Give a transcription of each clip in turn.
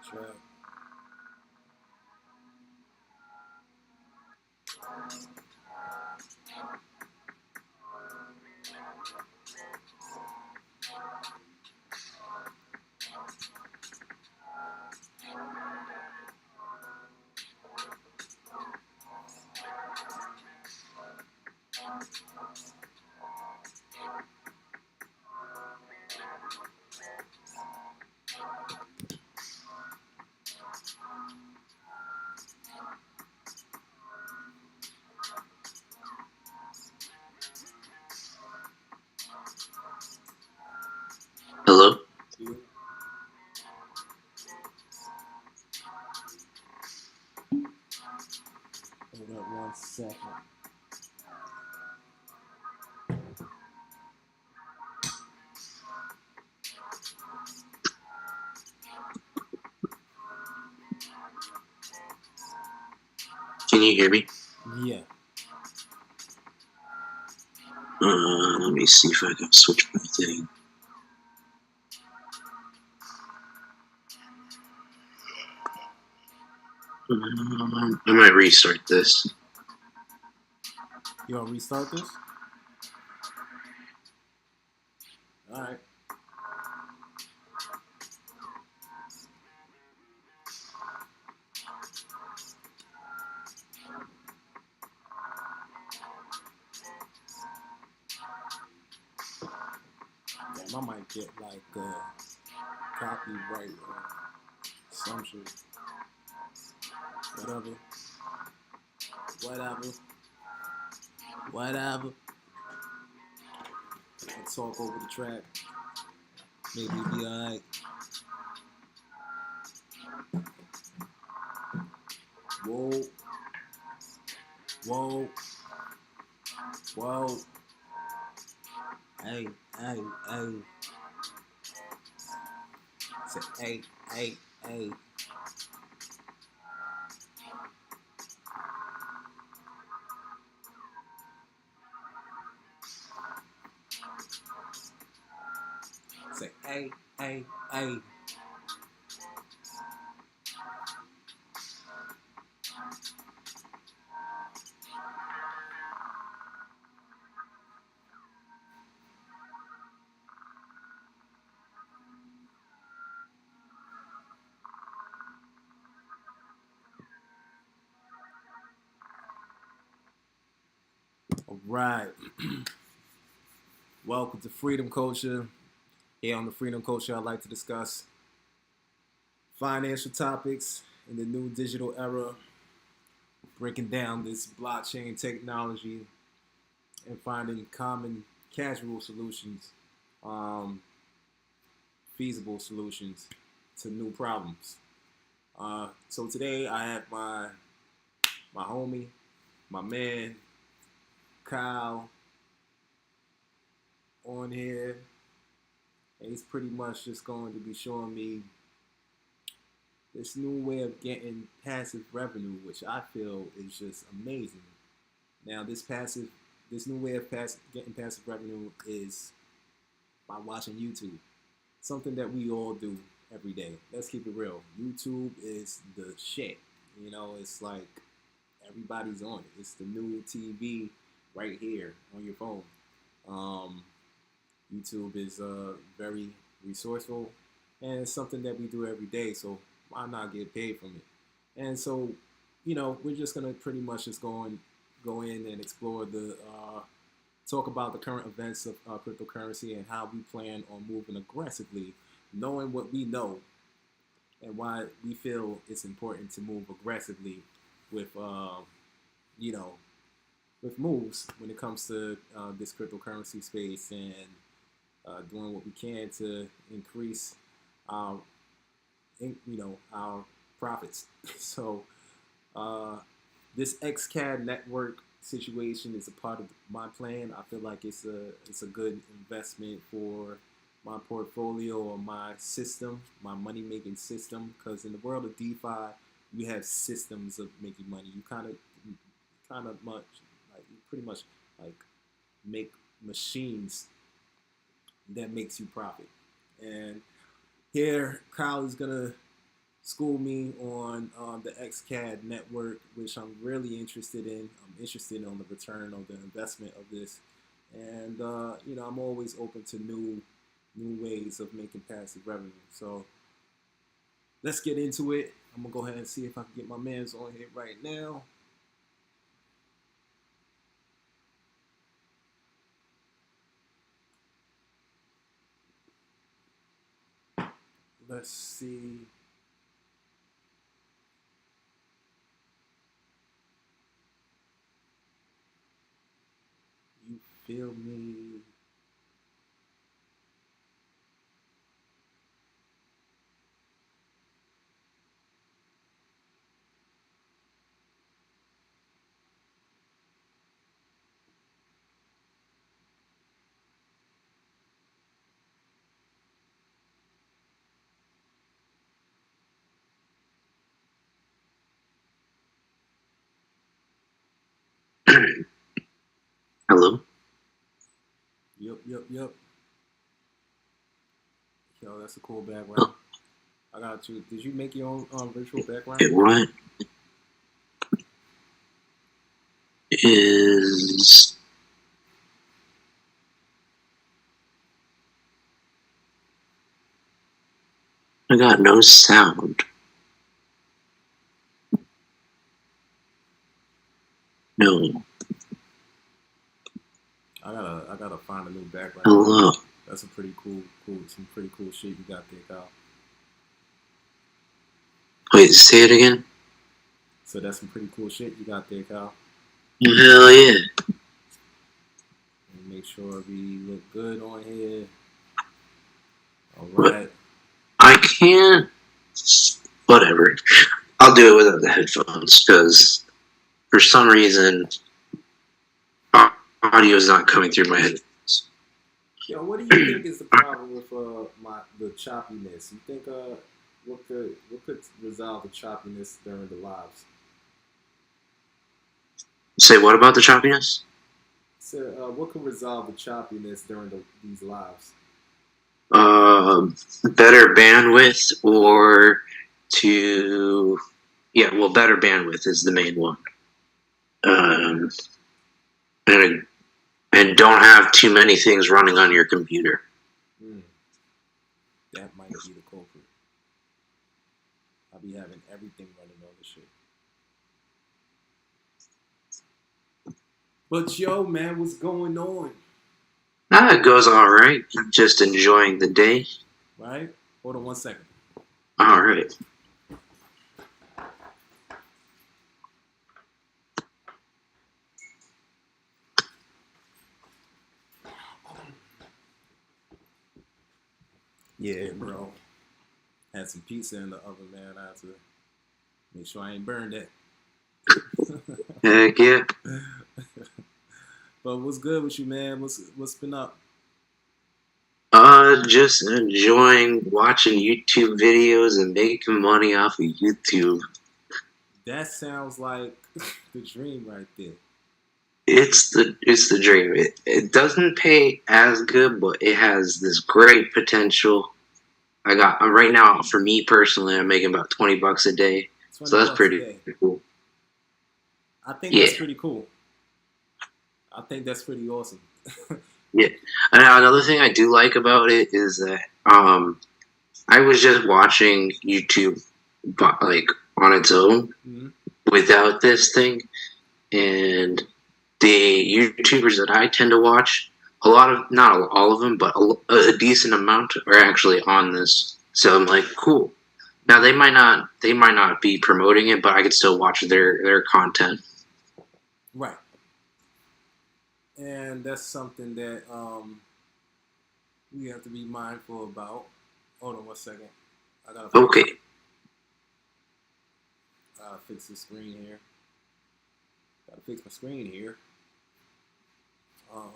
Track. Hello? You. Hold up 1 second. Can you hear me? Yeah. Let me see if I can switch my thing. I might restart this. You want to restart this? All right. Damn, I might get like copyright or some shit. Whatever. Whatever. Whatever. I'll talk over the track. Maybe it'll be alright. Whoa. Whoa. Whoa. Hey, hey, hey. Say, hey, hey, hey. Say, hey, hey, hey. All right. Welcome to Freedom Culture. Here on the Freedom Culture, I'd like to discuss financial topics in the new digital era, breaking down this blockchain technology and finding common, casual solutions, um, feasible solutions to new problems. So today I have my homie, my man, Kyle, on here, and he's pretty much just going to be showing me this new way of getting passive revenue, which I feel is just amazing. Now, this new way of getting passive revenue is by watching YouTube, something that we all do every day. Let's keep it real. YouTube is the shit. You know, it's like everybody's on it. It's the new TV right here on your phone. Um, YouTube is very resourceful, and it's something that we do every day. So why not get paid from it? And so, we're just gonna pretty much just go in and explore talk about the current events of cryptocurrency and how we plan on moving aggressively, knowing what we know and why we feel it's important to move aggressively with, you know, with moves when it comes to this cryptocurrency space and doing what we can to increase our, our profits. So this XCAD network situation is a part of my plan. I feel like it's a good investment for my portfolio or my system, my money making system. Because in the world of DeFi, you have systems of making money. You kind of much like you pretty much like make machines that makes you profit. And here, Kyle is gonna school me on the XCAD network, which I'm really interested in. I'm interested on the return of the investment of this, and I'm always open to new ways of making passive revenue. So let's get into it. I'm gonna go ahead and see if I can get my man's on here right now. Let's see. You feel me? Hello? Yep. Yo, that's a cool background. I got you. Did you make your own virtual background? What is... I got no sound. No. I gotta find a new background. Hello? That's a pretty cool, some pretty cool shit you got there, Kyle. Wait, say it again? So that's some pretty cool shit you got there, Kyle. Hell yeah. And make sure we look good on here. All right. I can't... Whatever. I'll do it without the headphones, because for some reason, audio is not coming through my headphones. Yo, what do you think is the problem with the choppiness? You think what could resolve the choppiness during the lives? Say what about the choppiness? So what could resolve the choppiness during these lives? Better bandwidth or to... Yeah, well, better bandwidth is the main one. And don't have too many things running on your computer. That might be the culprit. I'll be having everything running on this shit. But yo, man, what's going on? It goes all right. Just enjoying the day. Right? Hold on 1 second. All right. Yeah, bro. Had some pizza in the oven, man. I had to make sure I ain't burned it. Heck yeah. But what's good with you, man? What's been up? Just enjoying watching YouTube videos and making money off of YouTube. That sounds like the dream right there. It's the dream. It doesn't pay as good, but it has this great potential. I got right now, for me personally, I'm making about $20 a day, so that's pretty cool. I think that's pretty cool. I think that's pretty awesome. Yeah, and another thing I do like about it is that I was just watching YouTube, like on its own, without this thing, and the YouTubers that I tend to watch, a lot of, not all of them, but a decent amount are actually on this. So I'm like, cool. Now they might not be promoting it, but I could still watch their content. Right. And that's something that we have to be mindful about. Hold on 1 second. I gotta fix the screen here. Gotta fix my screen here. Oh,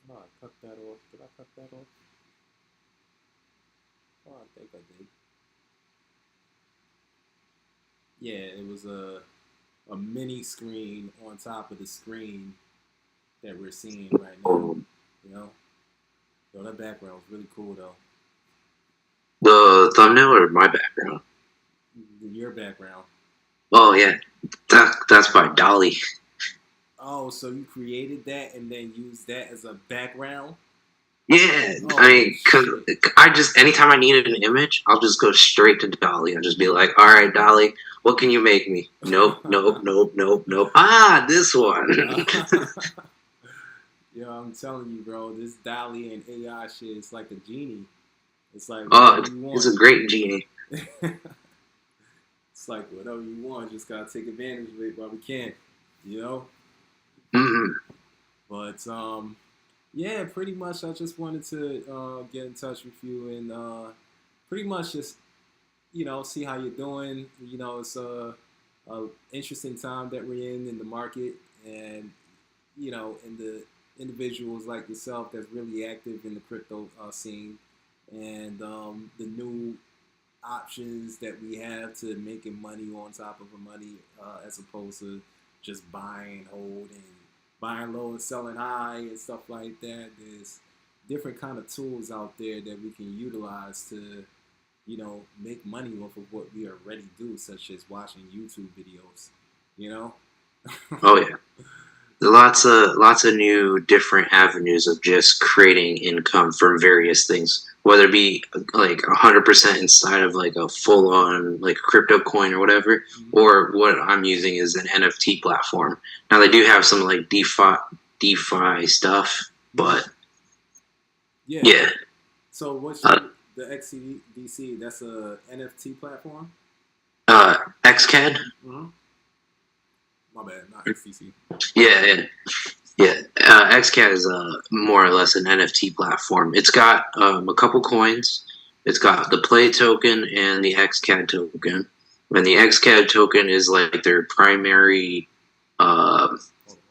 I cut that off. Did I cut that off? Oh, I think I did. Yeah, it was a mini screen on top of the screen that we're seeing right now. You know, yo, that background's really cool though. The thumbnail or my background? Your background. Oh yeah, that's by Dolly. Oh, so you created that and then used that as a background? Yeah, I Oh mean, cause shit. I just anytime I needed an image, I'll just go straight to Dolly. I'll just be like, "All right, Dolly, what can you make me?" Nope, nope, nope, nope, nope. Ah, this one. Yo, I'm telling you, bro, this Dolly and AI shit, it's like a genie. It's like whatever Oh, you it's want. a great genie. It's like whatever you want. Just gotta take advantage of it while we can. You know. Mm-hmm. But yeah, pretty much. I just wanted to get in touch with you and pretty much just see how you're doing. It's a interesting time that we're in the market, and and the individuals like yourself that's really active in the crypto scene, and the new options that we have to making money on top of a money, as opposed to just buying and hold and buying low and selling high and stuff like that. There's different kind of tools out there that we can utilize to make money off of what we already do, such as watching YouTube videos. You know. Oh yeah. Lots of new different avenues of just creating income from various things, whether it be like 100% inside of like a full on like crypto coin or whatever, or what I'm using is an NFT platform. Now they do have some like DeFi stuff, but Yeah. yeah, So what's uh, the XCDC? That's a NFT platform. XCAD, Mm-hmm. My bad, not XTC. yeah, yeah. Yeah, XCAD is more or less an NFT platform. It's got a couple coins. It's got the Play token and the XCAD token. And the XCAD token is like their primary uh,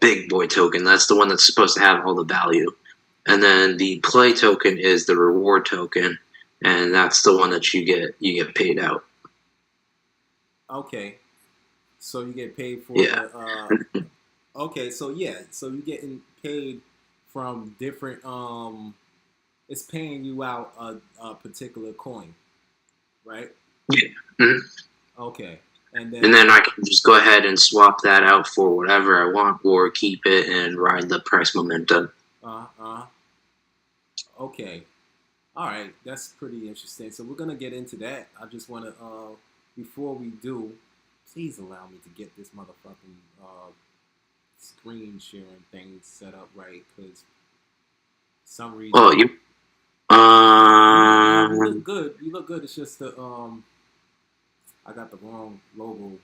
big boy token. That's the one that's supposed to have all the value. And then the Play token is the reward token, and that's the one that you get paid out. Okay, so you get paid for Yeah. the. Okay, so yeah, so you're getting paid from different. It's paying you out a particular coin, right? Yeah. Mhm. Okay, and And then then I can just go ahead and swap that out for whatever I want, or keep it and ride the price momentum. uh uh okay, all right, that's pretty interesting. So we're gonna get into that. I just want to before we do, please allow me to get this motherfucking screen sharing thing set up right, because some Oh, reason you you look um. good. You look good. It's just the I got the wrong logo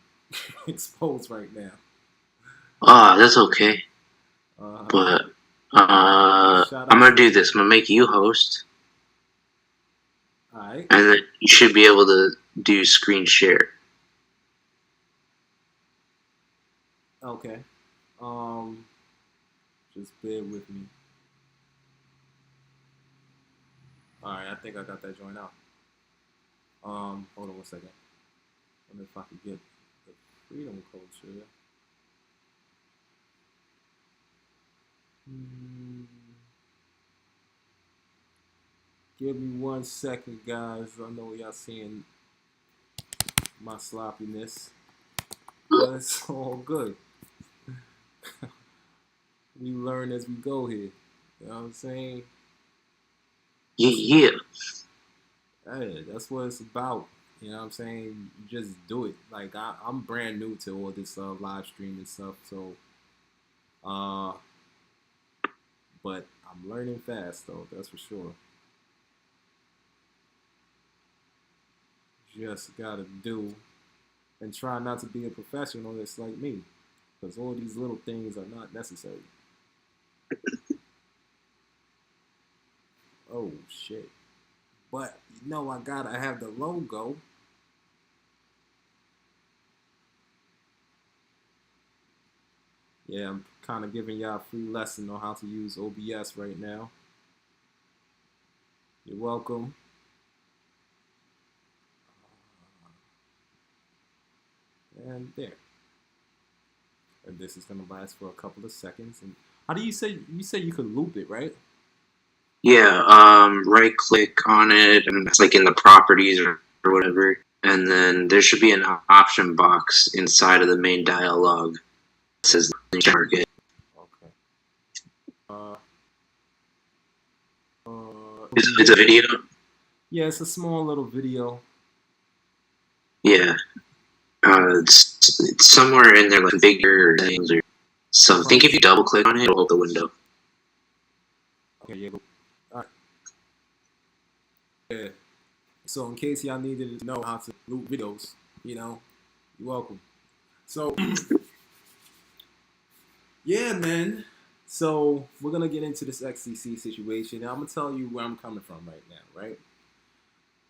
exposed right now. That's okay. Uh, But Shout I'm out gonna to do this. I'm gonna make you host, all right. and then you should be able to do screen share. Okay. Um, just bear with me. All right. I think I got that joint out. Hold on one second. I wonder if I could get the freedom culture. Hmm. Give me 1 second, guys. I know y'all seeing my sloppiness, but it's all good. We learn as we go here. You know what I'm saying? Yeah, That's yeah. hey, that's what it's about. You know what I'm saying? You just do it. Like I'm brand new to all this live streaming stuff, so uh, but I'm learning fast though. That's for sure. Just gotta do and try not to be a professional that's like me, because all these little things are not necessary. Oh shit! But I gotta have the logo. Yeah, I'm kind of giving y'all a free lesson on how to use OBS right now. You're welcome. And there. And this is gonna last for a couple of seconds. And how do you say you could loop it, right? Yeah, right click on it, and it's like in the properties or whatever. And then there should be an option box inside of the main dialog that says target. Okay. Uh, It's a video? yeah, it's a small little video. Yeah. It's somewhere in there, like configure or things or something. I think if you double click on it, it'll open the window. Okay, yeah. All right. Yeah. So in case y'all needed to know how to loop videos, you're welcome. So yeah, man. So we're gonna get into this XCC situation. And I'm gonna tell you where I'm coming from right now, right?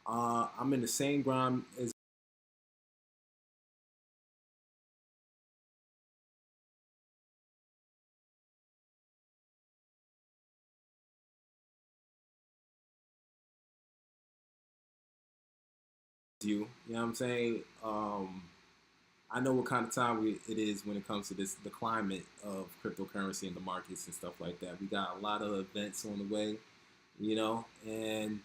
I'm in the same grind as you. You know what I'm saying? I know what kind of time it is when it comes to the climate of cryptocurrency and the markets and stuff like that. We got a lot of events on the way, and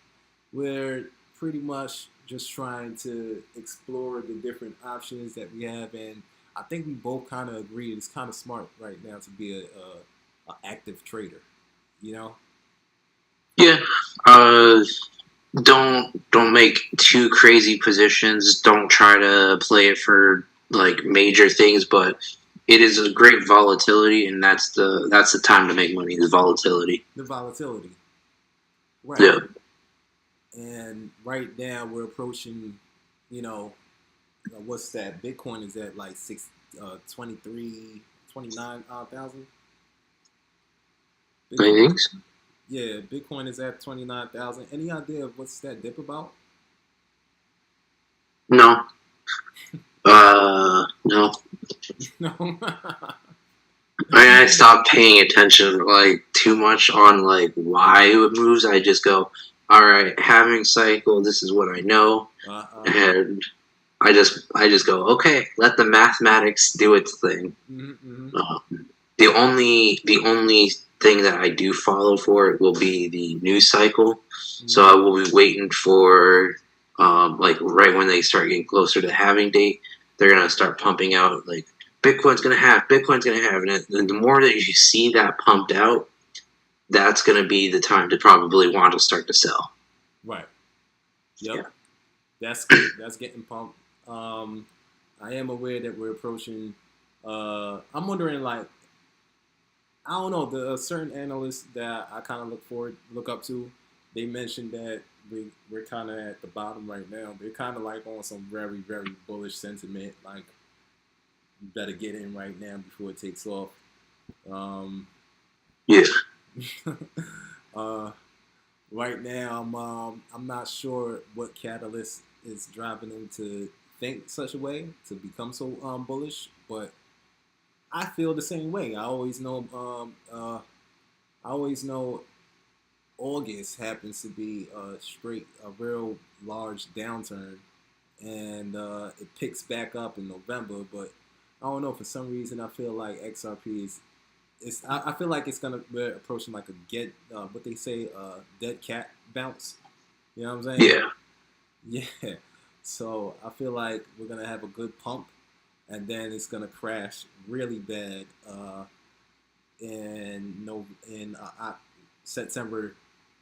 we're pretty much just trying to explore the different options that we have. And I think we both kind of agree it's kind of smart right now to be a active trader, you know? Yeah. Uh, don't make too crazy positions. Don't try to play it for like major things, but it is a great volatility, and that's the time to make money. Is volatility. The volatility, right? Yeah. And right now we're approaching, you know, what's that? Bitcoin is at like 23, 29,000. I Bitcoin, think so. yeah, Bitcoin is at 29,000. Any idea of what's that dip about? No. No. No. I stopped paying attention like too much on like why it moves. I just go, all right, halving cycle. This is what I know, and I just go, okay, let the mathematics do its thing. Mm-hmm. The only thing that I do follow for it will be the news cycle. Mm-hmm. So I will be waiting for like right when they start getting closer to halving date, they're gonna start pumping out like Bitcoin's gonna have, and the more that you see that pumped out, that's gonna be the time to probably want to start to sell. Right. Yep. Yeah. That's good. That's getting pumped. I am aware that we're approaching. I'm wondering, like, I don't know, the certain analysts that I kind of look up to. They mentioned that we're kind of at the bottom right now. They're kind of like on some very very bullish sentiment. Like, you better get in right now before it takes off. Um, Yeah. uh, right now, I'm not sure what catalyst is driving them to think such a way to become so bullish, but I feel the same way. I always know August happens to be a real large downturn, and it picks back up in November. But I don't know, for some reason I feel like XRP is. I feel like we're approaching like a what they say, dead cat bounce. You know what I'm saying? Yeah. Yeah. So I feel like we're gonna have a good pump, and then it's gonna crash really bad in September,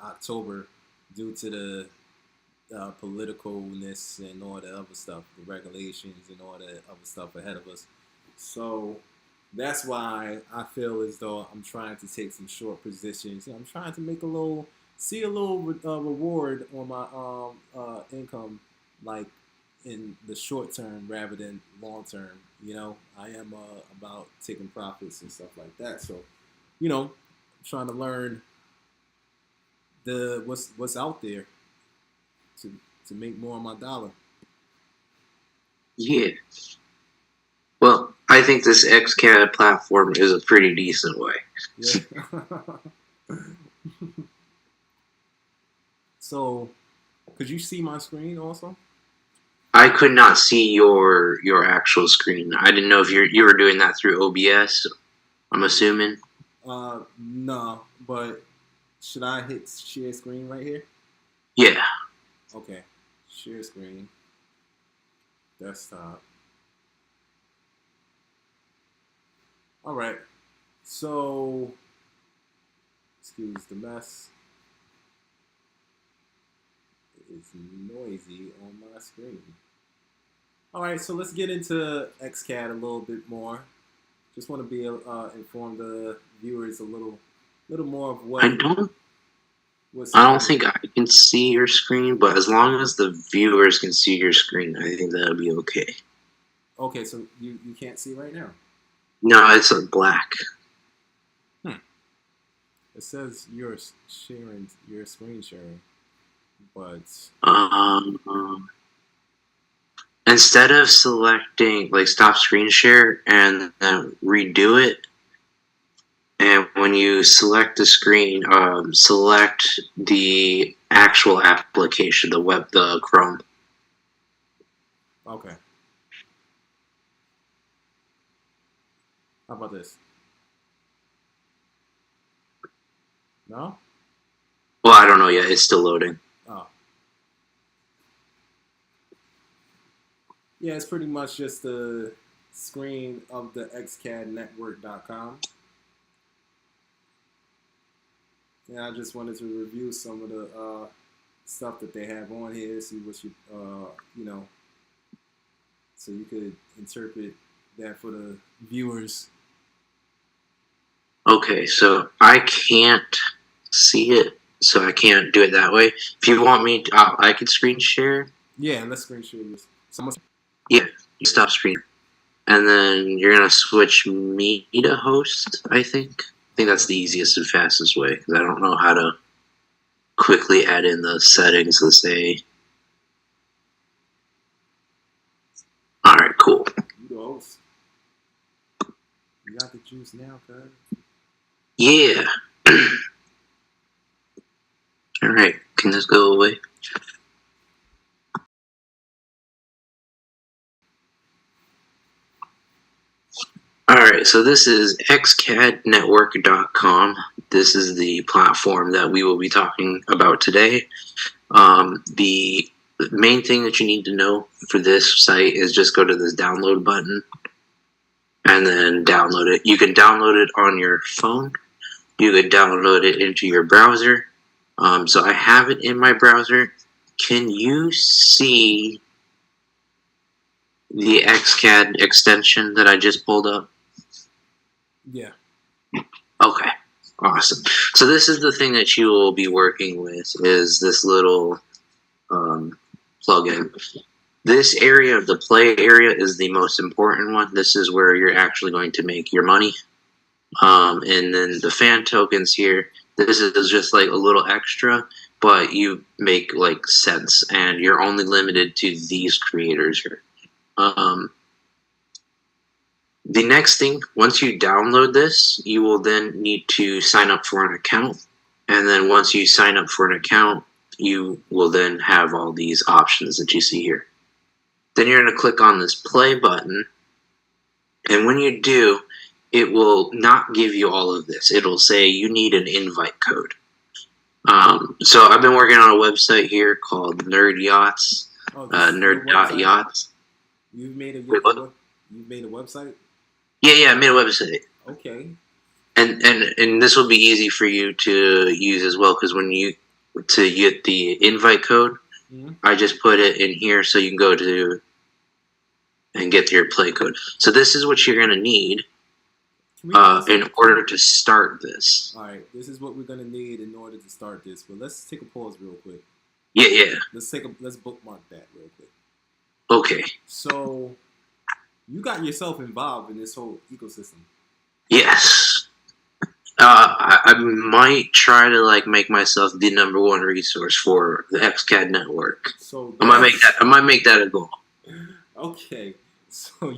October, due to the politicalness and all the other stuff, the regulations and all the other stuff ahead of us. So that's why I feel as though I'm trying to take some short positions. I'm trying to see a little reward on my income, like in the short term rather than long term. I am about taking profits and stuff like that. So, trying to learn what's out there to to make more on my dollar. Yeah. Well, I think this XCAD platform is a pretty decent way. Yeah. So, could you see my screen also? I could not see your actual screen. I didn't know if you were doing that through OBS. I'm assuming. No, but Should I hit share screen right here? Yeah. Okay. Share screen. Desktop. All right. So, excuse the mess. It is noisy on my screen. All right, so let's get into XCAD a little bit more. Just want to be inform the viewers a little more of I don't what's I don't coming. think I can see your screen, but as long as the viewers can see your screen, I think that'll be okay. Okay, so you can't see right now. No, it's black. It says you're sharing your screen sharing, but Instead of selecting like stop screen share and redo it, and when you select the screen, select the actual application, the Chrome. okay. How about this? No? Well, I don't know yet. It's still loading. Oh. Yeah, it's pretty much just the screen of the XCADnetwork.com. And I just wanted to review some of the stuff that they have on here, see what you know, so you could interpret that for the viewers. Okay, so I can't see it, so I can't do it that way. If you want me, I can screen share. Yeah, let's screen share this. Yeah, stop screen, and then you're gonna switch me to host. I think that's the easiest and fastest way because I don't know how to quickly add in the settings. Let's say, all right, cool. You the host. You got the juice now, cuz. Yeah. All right, can this go away? Alright, so this is XCADnetwork.com. This is the platform that we will be talking about today. The main thing that you need to know for this site is just go to this download button and then download it. You can download it on your phone. You could download it into your browser. So I have it in my browser. Can you see the XCAD extension that I just pulled up? Yeah. Okay, awesome. So this is the thing that you will be working with is this little plugin. This area of the play area is the most important one. This is where you're actually going to make your money. And then the fan tokens here, this is just like a little extra, but you make like cents, and you're only limited to these creators here. The next thing, once you download this, you will then need to sign up for an account. And then once you sign up for an account, you will then have all these options that you see here. Then you're going to click on this play button. And when you do, it will not give you all of this. It'll say you need an invite code. So I've been working on a website here called Nerd Yachts, nerd.yachts. You've made a website? Yeah, I made a website. Okay. And this will be easy for you to use as well, because when you to get the invite code, I just put it in here so you can go to and get your play code. So this is what you're going to need in order to start this. All right, this is what we're going to need in order to start this. But let's take a pause real quick. Yeah. Let's bookmark that real quick. Okay. So you got yourself involved in this whole ecosystem. Yes. I might try to like make myself the #1 resource for the XCAD network. So I might make that a goal. Okay. So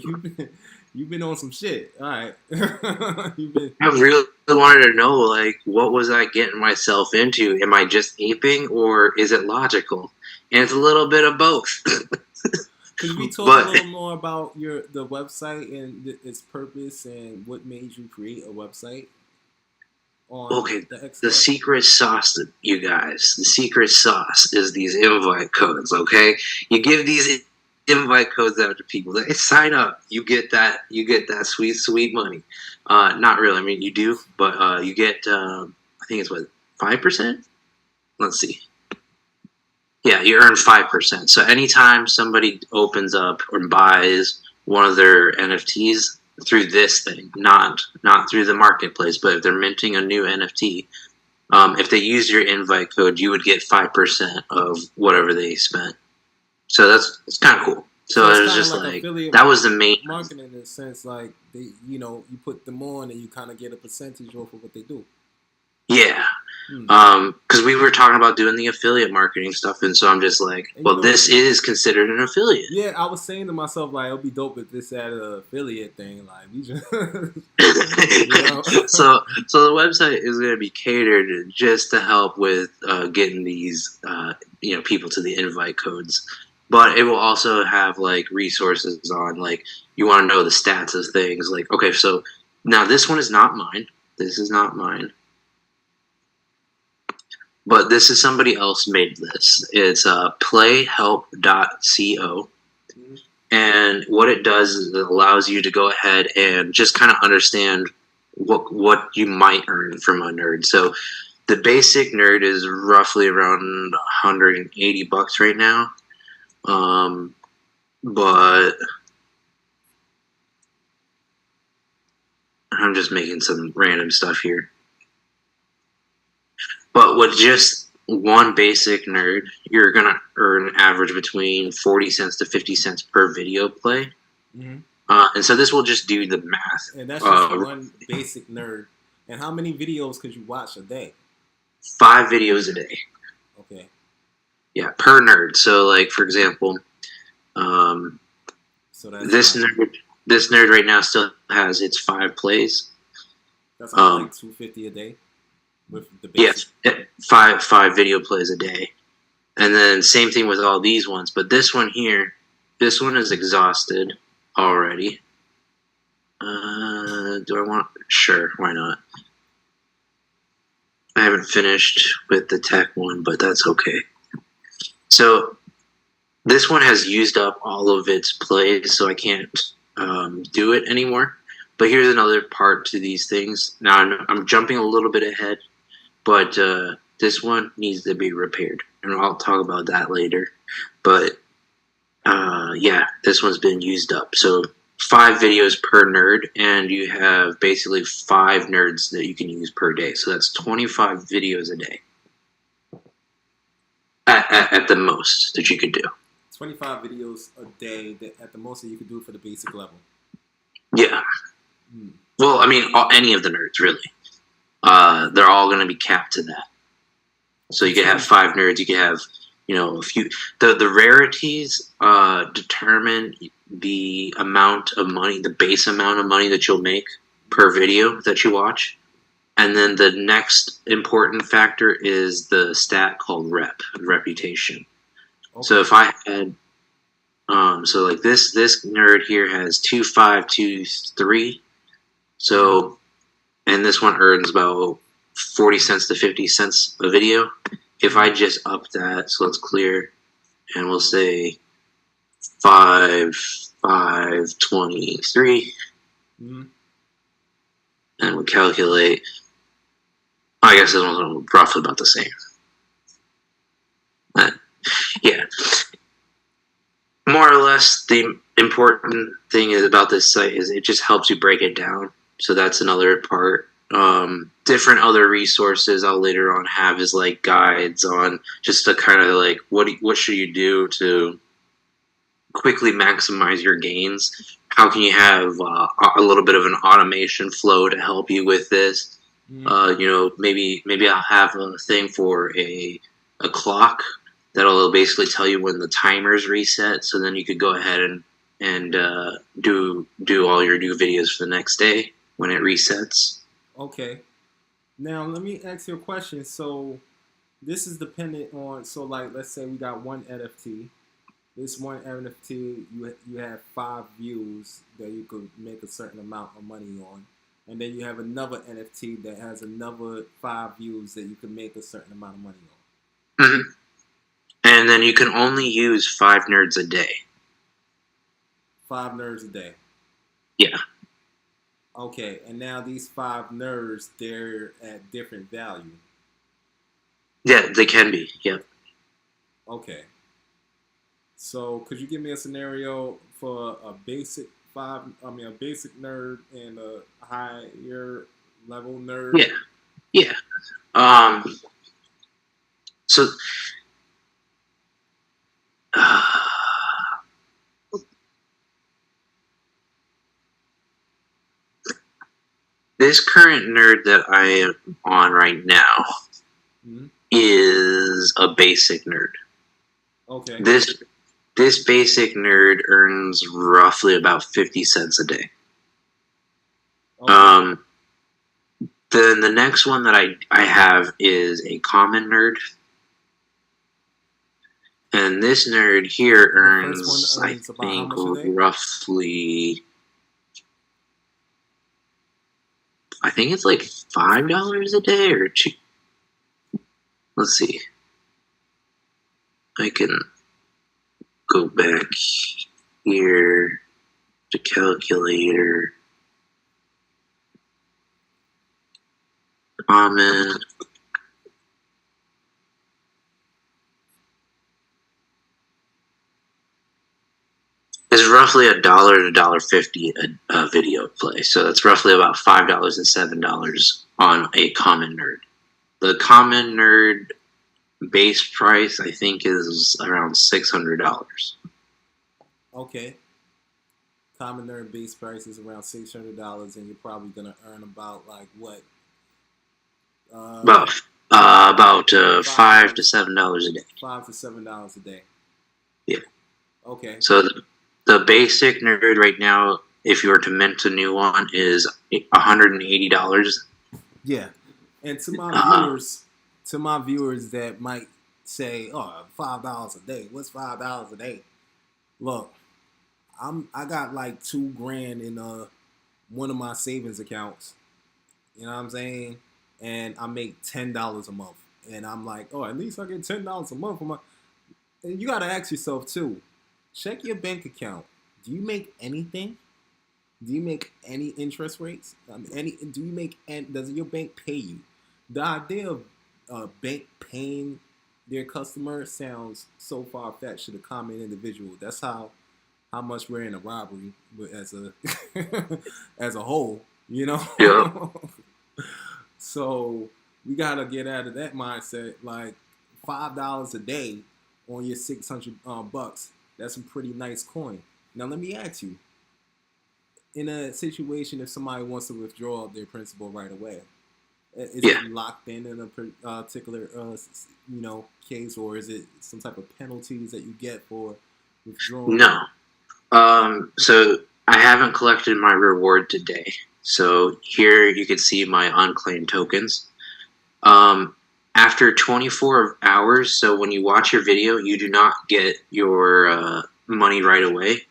you've been on some shit. All right. I really wanted to know, like, what was I getting myself into? Am I just aping, or is it logical? And it's a little bit of both. Could we talk a little more about the website and its purpose and what made you create a website? on Okay, the the XCAD? secret sauce, you guys. The secret sauce is these invite codes. Okay, you give these invite codes out to people. They sign up. You get that. You get that sweet, sweet money. Not really. I mean, you do, but you get. I think it's what 5%. Let's see. Yeah, you earn 5%. So anytime somebody opens up or buys one of their NFTs through this thing, not through the marketplace, but if they're minting a new NFT, if they use your invite code, you would get 5% of whatever they spent. So it's kind of cool. So So it's it was kind of just like like affiliate that was the main. marketing in a sense, like you put them on and you kind of get a percentage off of what they do. Yeah. Hmm. Because we were talking about doing the affiliate marketing stuff, and so I'm just like, And well, this is considered an affiliate. Yeah, I was saying to myself, like, it'll be dope if this had an affiliate thing. Like, we just, so the website is going to be catered just to help with getting these people to the invite codes, but it will also have like resources on like you want to know the stats of things. Like, okay, so now this one is not mine. This is not mine. But this is somebody else made this. It's playhelp.co. Mm-hmm. And what it does is it allows you to go ahead and just kind of understand what you might earn from a nerd. So the basic nerd is roughly around $180 right now. But I'm just making some random stuff here. But with just one basic nerd, you're going to earn an average between 40 cents to 50 cents per video play. Mm-hmm. And so this will just do the math. And that's just one basic nerd. And how many videos could you watch a day? 5 videos a day. Okay. Yeah, per nerd. So, like, for example, so that's this nerd right now still has its 5 plays. That's like $250 a day. With the basic. Yes, five video plays a day, and then same thing with all these ones. But this one here, this one is exhausted already. Do I want? Sure, why not? I haven't finished with the tech one, but that's okay. So this one has used up all of its plays, so I can't do it anymore. But here's another part to these things. Now I'm jumping a little bit ahead. But this one needs to be repaired, and I'll talk about that later. But yeah, this one's been used up. So 5 videos per nerd, and you have basically 5 nerds that you can use per day. So that's 25 videos a day at the most that you could do. 25 videos a day at the most that you could do for the basic level. Yeah. Well, I mean, any of the nerds, really. They're all going to be capped to that. So you could have 5 nerds. You could have, a few. The rarities determine the amount of money, the base amount of money that you'll make per video that you watch. And then the next important factor is the stat called reputation. Okay. So if I had, so like this nerd here has 2523. So. And this one earns about 40 cents to 50 cents a video. If I just up that, so let's clear, and we'll say 523, and we calculate. I guess this one's roughly about the same. Yeah. More or less, the important thing about this site is it just helps you break it down. So that's another part. Different other resources I'll later on have is like guides on just to kind of like what should you do to quickly maximize your gains. How can you have a little bit of an automation flow to help you with this? Maybe I'll have a thing for a clock that'll basically tell you when the timer's reset. So then you could go ahead and do all your new videos for the next day when it resets. Okay. Now let me ask you a question. So this is dependent on, so like let's say we got one NFT. This one NFT, you have 5 views that you could make a certain amount of money on. and then you have another NFT that has another 5 views that you can make a certain amount of money on. Mm-hmm. And then you can only use 5 nerds a day. 5 nerds a day. Yeah. Okay, and now these 5 nerds, they're at different value. Yeah, they can be. Yep. Okay. So, could you give me a scenario for a basic a basic nerd and a higher level nerd? Yeah. Yeah. So, this current nerd that I am on right now is a basic nerd. Okay. This basic nerd earns roughly about 50 cents a day. Okay. Then the next one that I have is a common nerd. And this nerd here earns I think, roughly... I think it's like $5 a day or $2. Let's see. I can go back here to calculator. Common. Is roughly $1 to $1.50 a video play. So that's roughly about $5 and $7 on a common nerd. The common nerd base price, I think, is around $600. Okay. Common nerd base price is around $600, and you're probably gonna earn about like what? About $5 to $7 a day. $5 to $7 a day. Yeah. Okay. So the basic nerd right now, if you were to mint a new one, is $180. Yeah, and to my viewers that might say, "Oh, $5 a day. What's $5 a day?" Look, I got like $2,000 in one of my savings accounts. You know what I'm saying? And I make $10 a month, and I'm like, "Oh, at least I get $10 a month for my." And you gotta ask yourself too. Check your bank account. Do you make anything? Do you make any interest rates? Does your bank pay you? The idea of a bank paying their customer sounds so far fetched to the common individual. That's how much we're in a robbery as a as a whole, you know. Yeah. So we gotta get out of that mindset. Like $5 a day on your $600 That's some pretty nice coin. Now let me ask you: in a situation, if somebody wants to withdraw their principal right away, is it locked in a particular case, or is it some type of penalties that you get for withdrawing? No. So I haven't collected my reward today. So here you can see my unclaimed tokens. After 24 hours, so when you watch your video, you do not get your money right away.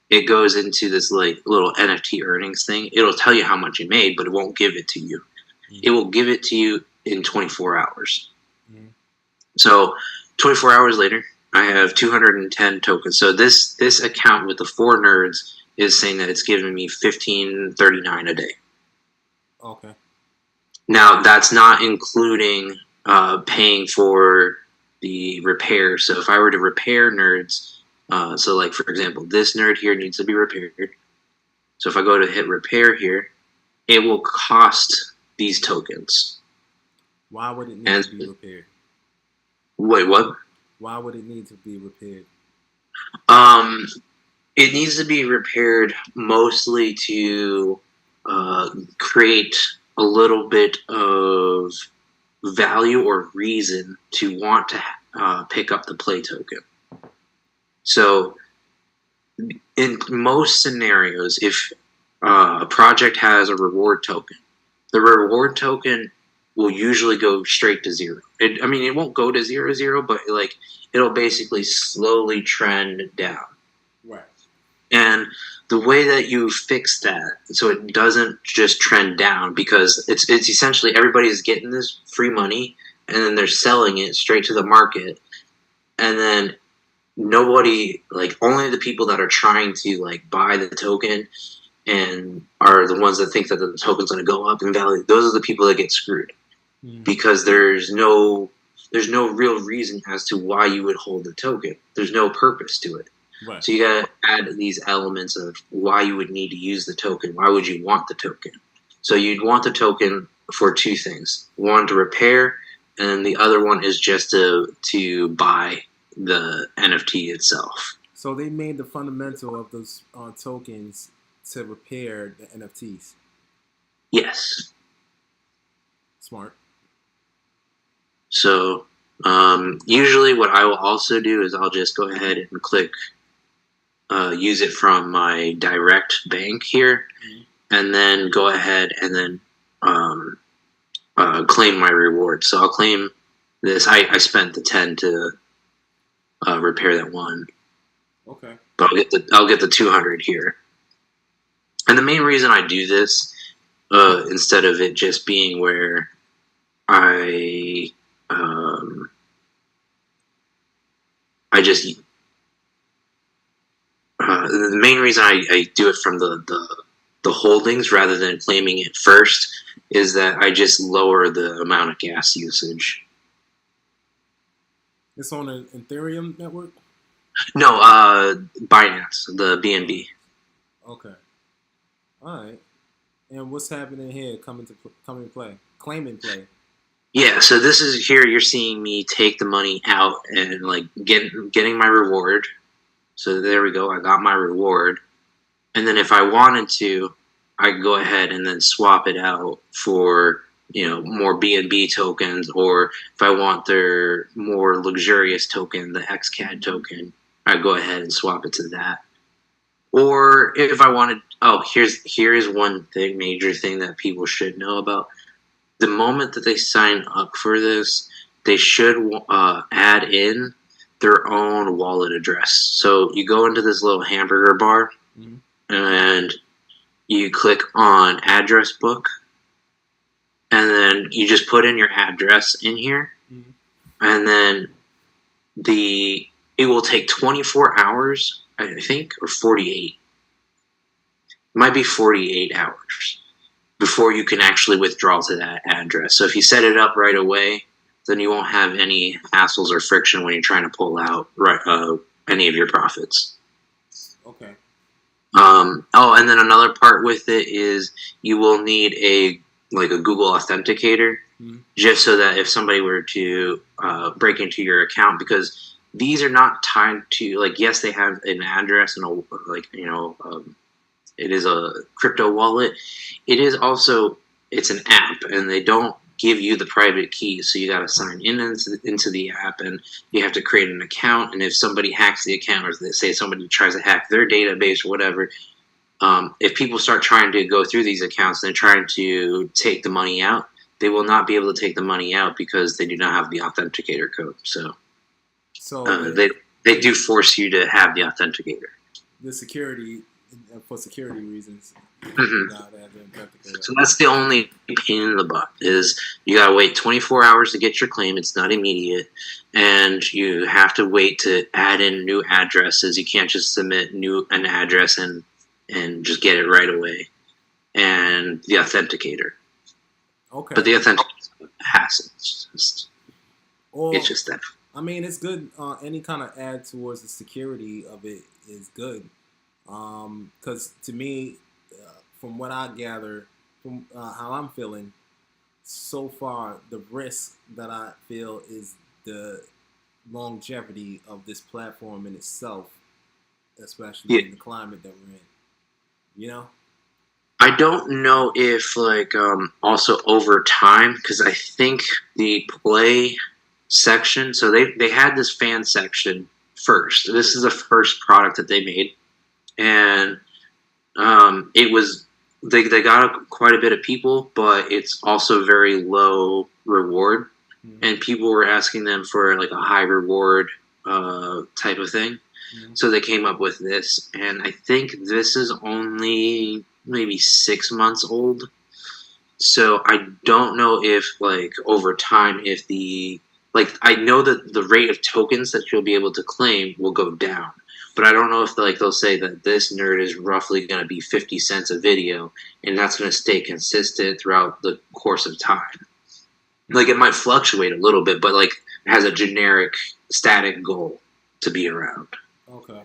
It goes into this like little NFT earnings thing. It'll tell you how much you made, but it won't give it to you. Mm-hmm. It will give it to you in 24 hours. Mm-hmm. So 24 hours later, I have 210 tokens. So this account with the 4 nerds is saying that it's giving me $15.39 a day. Okay. Now that's not including paying for the repair. So if I were to repair nerds, so like for example, this nerd here needs to be repaired. So if I go to hit repair here, it will cost these tokens. Why would it need to be repaired? Wait, what? Why would it need to be repaired? It needs to be repaired mostly to create a little bit of value or reason to want to pick up the play token. So in most scenarios, if a project has a reward token, the reward token will usually go straight to 0. It won't go to 0, but like it'll basically slowly trend down. Right. And the way that you fix that so it doesn't just trend down, because it's essentially everybody's getting this free money and then they're selling it straight to the market, and then nobody, like, only the people that are trying to like buy the token and are the ones that think that the token's going to go up in value, those are the people that get screwed. Because there's no real reason as to why you would hold the token. There's no purpose to it. Right. So you got to add these elements of why you would need to use the token. Why would you want the token? So you'd want the token for two things. One, to repair, and the other one is just to buy the NFT itself. So they made the fundamental of those tokens to repair the NFTs. Yes. Smart. So usually what I will also do is I'll just go ahead and click use it from my direct bank here, and then go ahead and then claim my reward. So I'll claim this. I spent the 10 to repair that one. Okay. But I'll get the 200 here. And the main reason I do this, instead of it just being where the main reason I do it from the holdings rather than claiming it first is that I just lower the amount of gas usage. It's on an Ethereum network? No, Binance, the BNB. Okay. All right. And what's happening here? Come in play. Claim in play. Yeah, so this is here. You're seeing me take the money out and like getting my reward. So there we go. I got my reward, and then if I wanted to, I could go ahead and then swap it out for more BNB tokens, or if I want their more luxurious token, the XCAD token, I'd go ahead and swap it to that. Or if I wanted, here's one major thing that people should know about. The moment that they sign up for this, they should add in their own wallet address. So you go into this little hamburger bar, and you click on address book, and then you just put in your address in here, and then it will take 24 hours, I think, or 48. It might be 48 hours before you can actually withdraw to that address. So if you set it up right away, then you won't have any hassles or friction when you're trying to pull out any of your profits. Okay. And then another part with it is you will need a Google Authenticator, just so that if somebody were to break into your account, because these are not tied to, yes, they have an address and it is a crypto wallet. It is also, it's an app, and they don't give you the private key, so you got to sign into the app, and you have to create an account. And if somebody hacks the account, or they say somebody tries to hack their database or whatever, if people start trying to go through these accounts and trying to take the money out, they will not be able to take the money out because they do not have the authenticator code. So they do force you to have the authenticator. The security, for security reasons. So that's the only pain in the butt, is you gotta wait 24 hours to get your claim. It's not immediate, and you have to wait to add in new addresses. You can't just submit an address and just get it right away. And the authenticator. Okay. But the authenticator has it's just that. I mean, it's good. Any kind of add towards the security of it is good. Because to me, from what I gather, from how I'm feeling, so far, the risk that I feel is the longevity of this platform in itself, especially in the climate that we're in. I don't know if also over time, because I think the play section, so they had this fan section first. This is the first product that they made, and it was they got quite a bit of people, but it's also very low reward, and people were asking them for a high reward type of thing. Mm-hmm. So they came up with this, and I think this is only maybe 6 months old. So I don't know if like over time, if the like I know that the rate of tokens that you'll be able to claim will go down, but I don't know if like they'll say that this nerd is roughly going to be 50 cents a video, and that's going to stay consistent throughout the course of time. Like it might fluctuate a little bit, but like it has a generic static goal to be around. Okay.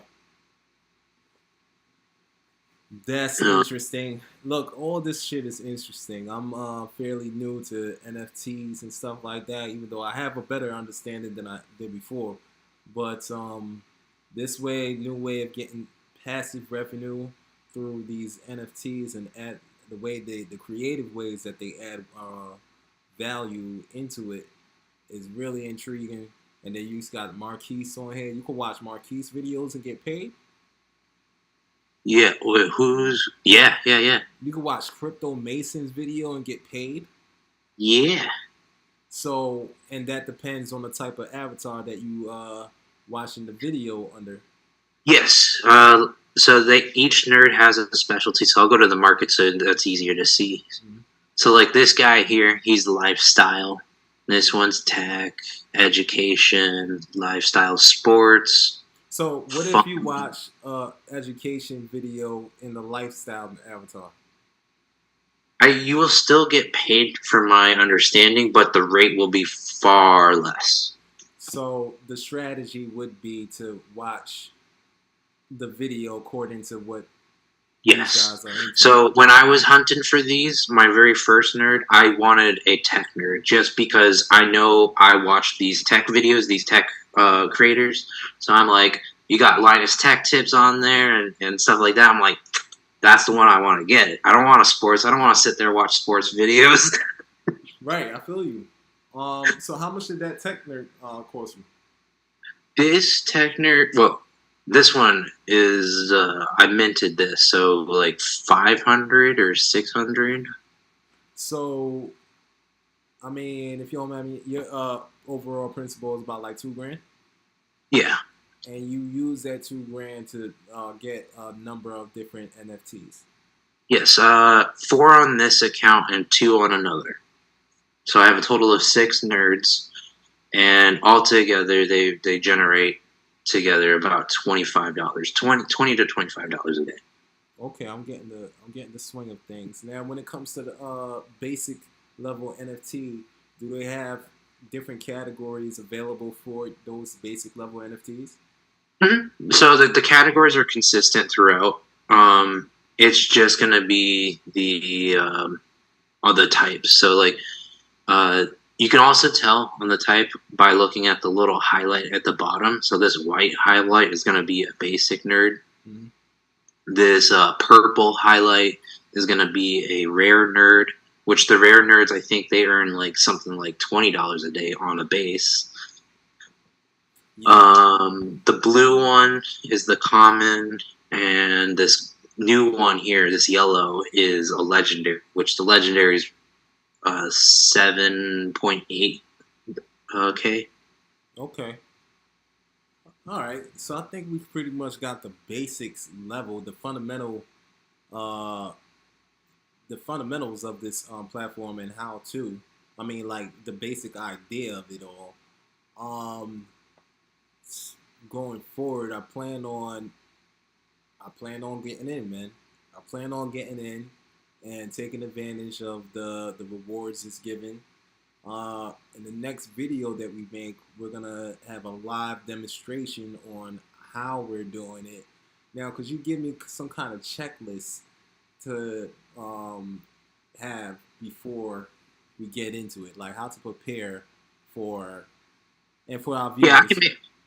That's Uh, interesting. Look, all this shit is interesting. I'm fairly new to NFTs and stuff like that, even though I have a better understanding than I did before. But this way, new way of getting passive revenue through these NFTs and add the way the creative ways that they add value into it is really intriguing. And then you got Marquise on here. You can watch Marquise videos and get paid. yeah, who's yeah. You can watch Crypto Mason's video and get paid. Yeah. So, and that depends on the type of avatar that you watching the video under. Yes. So they each nerd has a specialty. So I'll go to the market so that's easier to see. Mm-hmm. So like this guy here, he's lifestyle. This one's tech, education, lifestyle, sports. So, what Fun. if you watch education video in the lifestyle avatar? You will still get paid for my understanding, but the rate will be far less. So, the strategy would be to watch the video according to what Yes. these guys are into. So when I was hunting for these, my very first nerd, I wanted a tech nerd just because I know I watched these tech videos, these tech creators. So I'm like, you got Linus Tech Tips on there and stuff like that. I'm like, that's the one I want to get. I don't want sports. I don't want to sit there and watch sports videos. Right, I feel you. So how much did that tech nerd cost you? This tech nerd, well, this one is I minted this, so like 500 or 600. So, I mean, if you don't mind me, your overall principal is about like $2,000. Yeah. And you use that $2,000 to get a number of different NFTs. Yes, 4 on this account and 2 on another. So I have a total of 6 nerds, and altogether they generate together about $25, $20 to $25 a day. Okay, I'm getting the swing of things. Now, when it comes to the basic level NFT, do they have different categories available for those basic level NFTs? Mm-hmm. So the categories are consistent throughout. It's just going to be the other types. So like you can also tell on the type by looking at the little highlight at the bottom. So this white highlight is going to be a basic nerd. Mm-hmm. This purple highlight is going to be a rare nerd, which the rare nerds, I think they earn like something like $20 a day on a base. Yeah. The blue one is the common, and this new one here, this yellow, is a legendary, which the legendary is 7.8. Okay. Okay. All right. So I think we've pretty much got the basics level, the fundamentals of this platform and how to. I mean, like the basic idea of it all. Going forward, I plan on getting in, man. I plan on getting in and taking advantage of the rewards it's given. In the next video that we make, we're gonna have a live demonstration on how we're doing it. Now, could you give me some kind of checklist to have before we get into it, like how to prepare for and for our viewers? Yeah,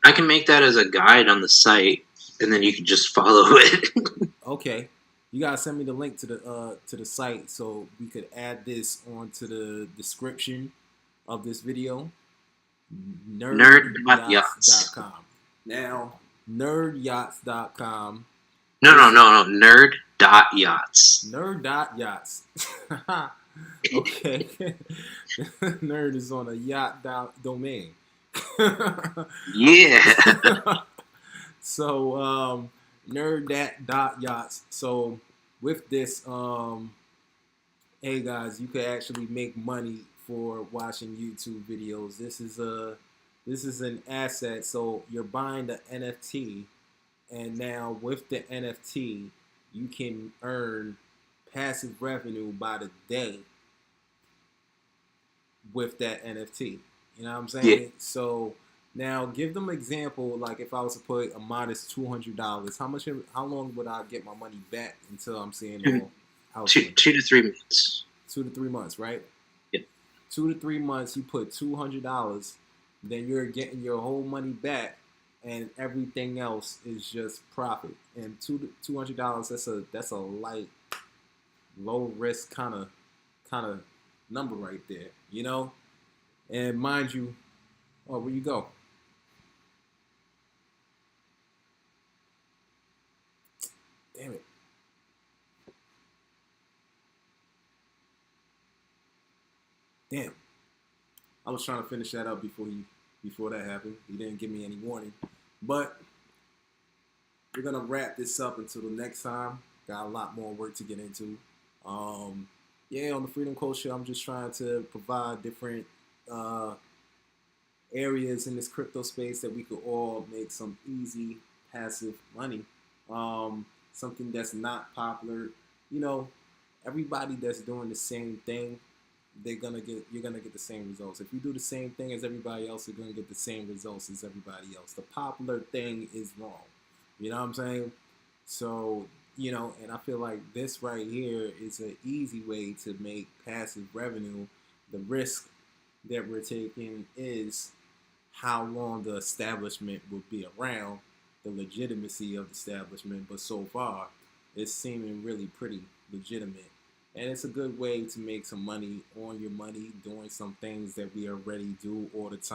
I can make that as a guide on the site, and then you can just follow it. Okay. You gotta send me the link to the site so we could add this onto the description of this video. Nerd.yachts.com. Now, nerdyachts.com. No. Nerd.yachts. Nerd.yachts. Okay. Nerd is on a yacht domain. Yeah. So nerd that dot yachts. So with this, hey guys, you could actually make money for watching YouTube videos. This is an asset. So you're buying the NFT, and now with the NFT, you can earn passive revenue by the day with that NFT. You know what I'm Yeah. saying? So now give them an example. Like if I was to put a modest $200, how long would I get my money back until I'm seeing two, all house money? 2 to 3 months. 2 to 3 months, right? Yeah. 2 to 3 months, you put $200, then you're getting your whole money back, and everything else is just profit. And $200, that's a light, low risk kind of number right there, you know. And mind you, oh, where you go? Damn it! Damn, I was trying to finish that up before that happened. He didn't give me any warning, but we're gonna wrap this up until the next time. Got a lot more work to get into. Um, yeah, on the Freedom Coach Show, I'm just trying to provide different uh, areas in this crypto space that we could all make some easy passive money. Something that's not popular. You know, everybody that's doing the same thing, you're gonna get the same results. If you do the same thing as everybody else, you're gonna get the same results as everybody else. The popular thing is wrong. You know what I'm saying? So, you know, and I feel like this right here is an easy way to make passive revenue. The risk that we're taking is how long the establishment will be around, the legitimacy of the establishment. But so far, it's seeming really pretty legitimate. And it's a good way to make some money on your money doing some things that we already do all the time.